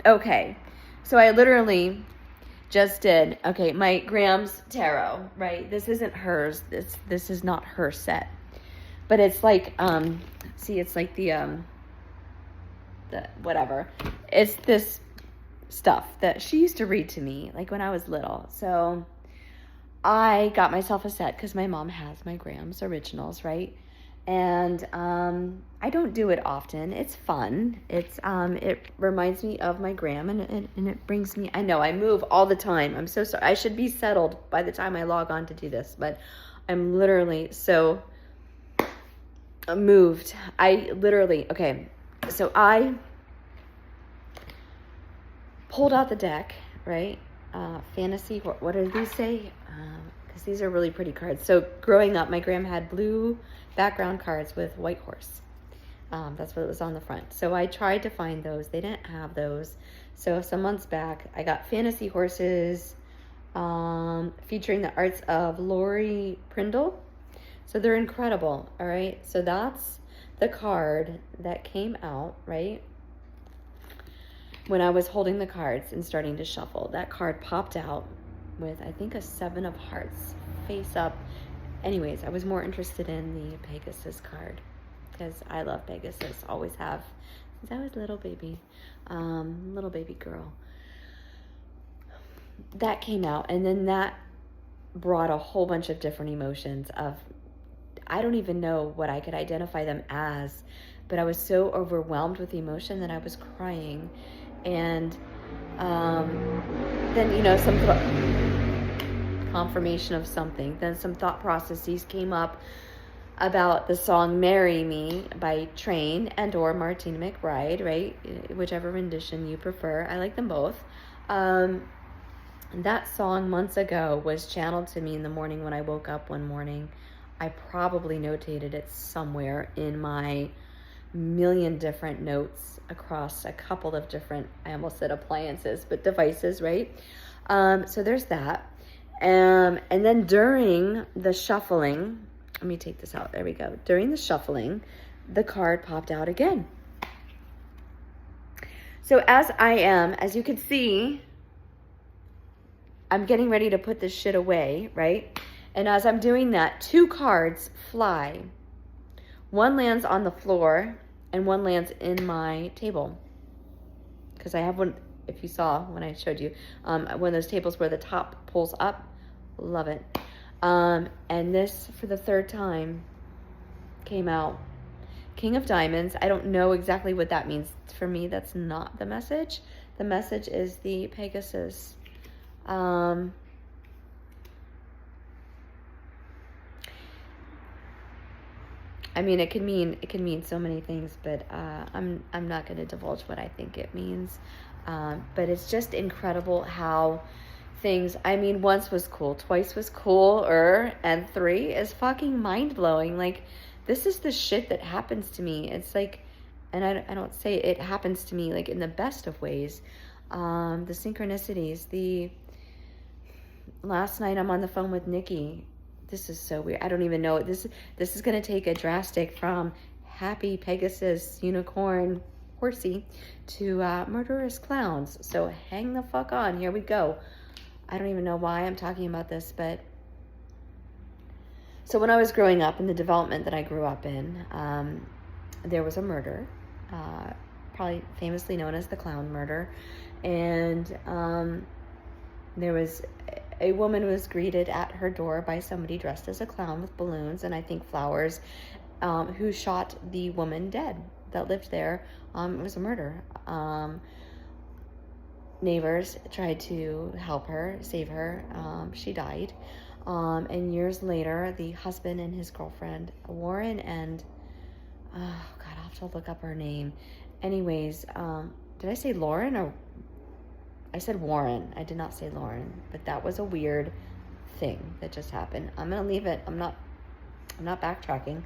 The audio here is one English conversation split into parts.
Okay. So I literally just did, okay, my Graham's tarot, right? This isn't hers. This is not her set. But it's like, see, it's like the whatever. It's this stuff that she used to read to me, like when I was little. So I got myself a set because my mom has my Graham's originals, right? And I don't do it often. It's fun. It reminds me of my Graham, and it brings me. I know I move all the time. I'm so sorry. I should be settled by the time I log on to do this, but I'm literally so moved. Okay. So I pulled out the deck, right? Fantasy. What do these say? Because these are really pretty cards. So growing up, my Graham had blue background cards with white horse. That's what it was on the front. So I tried to find those. They didn't have those. So some months back, I got fantasy horses featuring the arts of Lori Prindle. So they're incredible, all right? So that's the card that came out, right? When I was holding the cards and starting to shuffle, that card popped out with, I think, a 7 of hearts face up. Anyways, I was more interested in the Pegasus card because I love Pegasus, always have since I was a little baby girl. That came out, and then that brought a whole bunch of different emotions of, I don't even know what I could identify them as, but I was so overwhelmed with emotion that I was crying. And then, some confirmation of something. Then some thought processes came up about the song Marry Me by Train and or Martina McBride, right? Whichever rendition you prefer. I like them both. That song months ago was channeled to me in the morning when I woke up one morning. I probably notated it somewhere in my million different notes across a couple of different, I almost said appliances, but devices, right? So there's that. And then during the shuffling, let me take this out. There we go. During the shuffling, the card popped out again. So as you can see, I'm getting ready to put this shit away, right? And as I'm doing that, 2 cards fly. One lands on the floor and one lands in my table. Because I have one, if you saw when I showed you, one of those tables where the top pulls up. Love it. And this, for the 3rd time, came out. King of Diamonds. I don't know exactly what that means. For me, that's not the message. The message is the Pegasus. I mean, it can mean so many things, but I'm not going to divulge what I think it means. But it's just incredible how things, I mean, once was cool, twice was cooler, and 3 is fucking mind-blowing. Like, this is the shit that happens to me. It's like, and I don't say it happens to me like in the best of ways. The synchronicities, last night I'm on the phone with Nikki. This is so weird. I don't even know. This is going to take a drastic from happy Pegasus unicorn horsey to murderous clowns. So hang the fuck on. Here we go. I don't even know why I'm talking about this, but so when I was growing up in the development that I grew up in, there was a murder, probably famously known as the clown murder, and there was a woman was greeted at her door by somebody dressed as a clown with balloons and I think flowers, who shot the woman dead that lived there. It was a murder. Neighbors tried to help her, save her. She died. And years later, the husband and his girlfriend, Warren and, oh God, I'll have to look up her name. Anyways, did I say Lauren or I said Warren? I did not say Lauren, but that was a weird thing that just happened. I'm going to leave it. I'm not backtracking.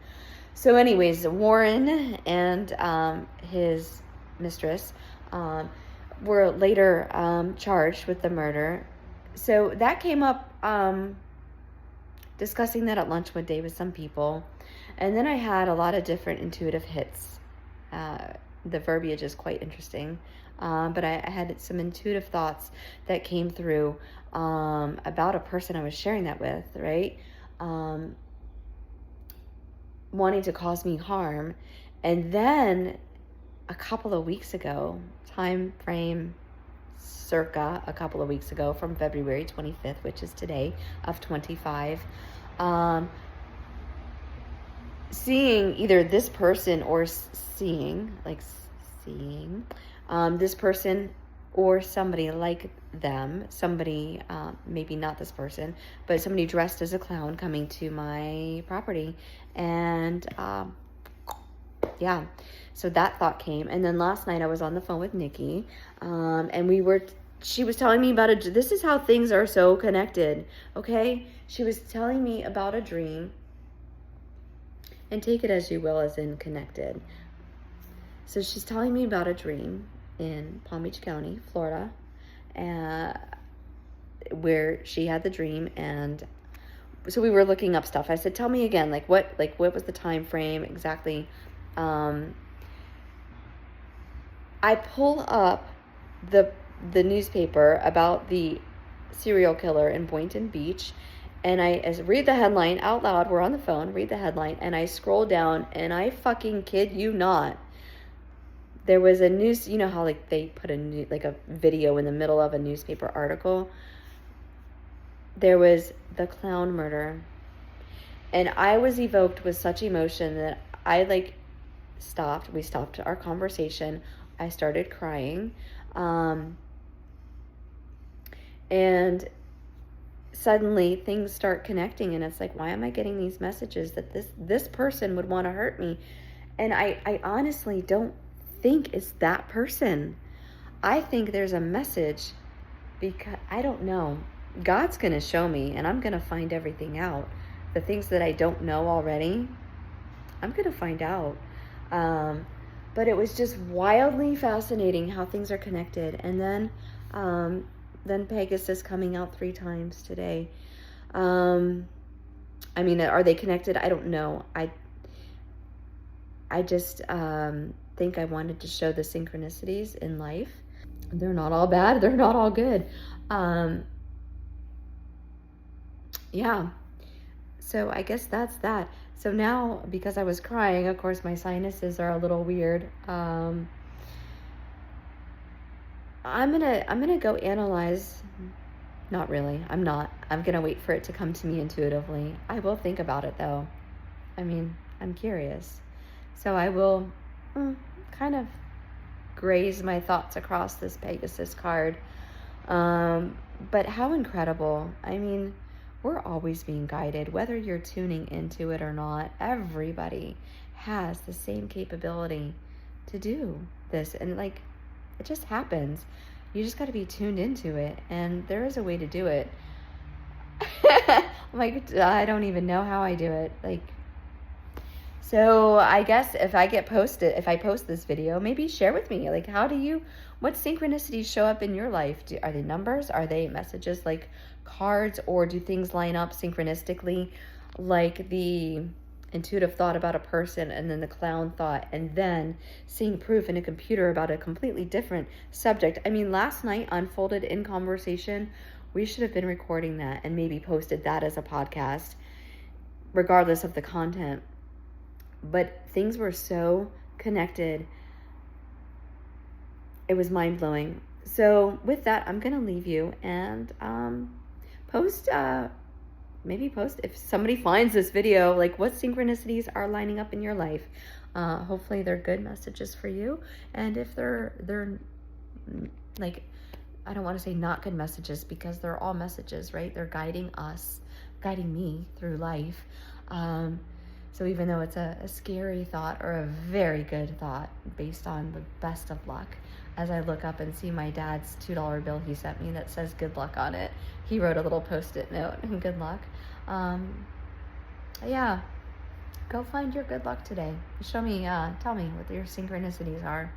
So anyways, Warren and his mistress were later charged with the murder. So that came up, discussing that at lunch one day with some people. And then I had a lot of different intuitive hits. The verbiage is quite interesting. but I had some intuitive thoughts that came through about a person I was sharing that with, right? Wanting to cause me harm. And then a couple of weeks ago, time frame circa a couple of weeks ago, from February 25th, which is today, of 25, seeing either this person or seeing this person or somebody like them, somebody, maybe not this person, but somebody dressed as a clown coming to my property. And yeah, so that thought came. And then last night I was on the phone with Nikki, and she was telling me about this is how things are so connected, okay? She was telling me about a dream, and take it as you will, as in connected. So she's telling me about a dream in Palm Beach County, Florida, where she had the dream. And so we were looking up stuff. I said, tell me again, what was the time frame exactly? I pull up the newspaper about the serial killer in Boynton Beach, and I read the headline out loud. We're on the phone, read the headline, and I scroll down, and I fucking kid you not, there was a news, you know how they put a video in the middle of a newspaper article? There was the clown murder. And I was evoked with such emotion that I stopped. We stopped our conversation. I started crying. And suddenly things start connecting, and it's why am I getting these messages that this person would want to hurt me? And I honestly don't think it's that person. I think there's a message, because I don't know. God's going to show me, and I'm going to find everything out. The things that I don't know already, I'm going to find out. But it was just wildly fascinating how things are connected. And then Pegasus coming out 3 times today. I mean, are they connected? I don't know. I just think I wanted to show the synchronicities in life. They're not all bad. They're not all good. Yeah. So I guess that's that. So now, because I was crying, of course, my sinuses are a little weird. I'm gonna go analyze. Not really. I'm not. I'm gonna wait for it to come to me intuitively. I will think about it though. I mean, I'm curious. So I will kind of graze my thoughts across this Pegasus card. But how incredible. I mean, we're always being guided, whether you're tuning into it or not. Everybody has the same capability to do this. And it just happens. You just got to be tuned into it. And there is a way to do it. I don't even know how I do it. So I guess if I post this video, maybe share with me, what synchronicities show up in your life? Are they numbers? Are they messages like cards? Or do things line up synchronistically, like the intuitive thought about a person, and then the clown thought, and then seeing proof in a computer about a completely different subject? I mean, last night unfolded in conversation. We should have been recording that and maybe posted that as a podcast, regardless of the content. But things were so connected. It was mind-blowing. So with that, I'm going to leave you and post if somebody finds this video, what synchronicities are lining up in your life. Hopefully they're good messages for you. And if they're I don't want to say not good messages, because they're all messages, right? They're guiding me through life. So even though it's a scary thought or a very good thought based on the best of luck, as I look up and see my dad's $2 bill he sent me that says good luck on it, he wrote a little post-it note, good luck. Yeah, go find your good luck today. Show me, tell me what your synchronicities are.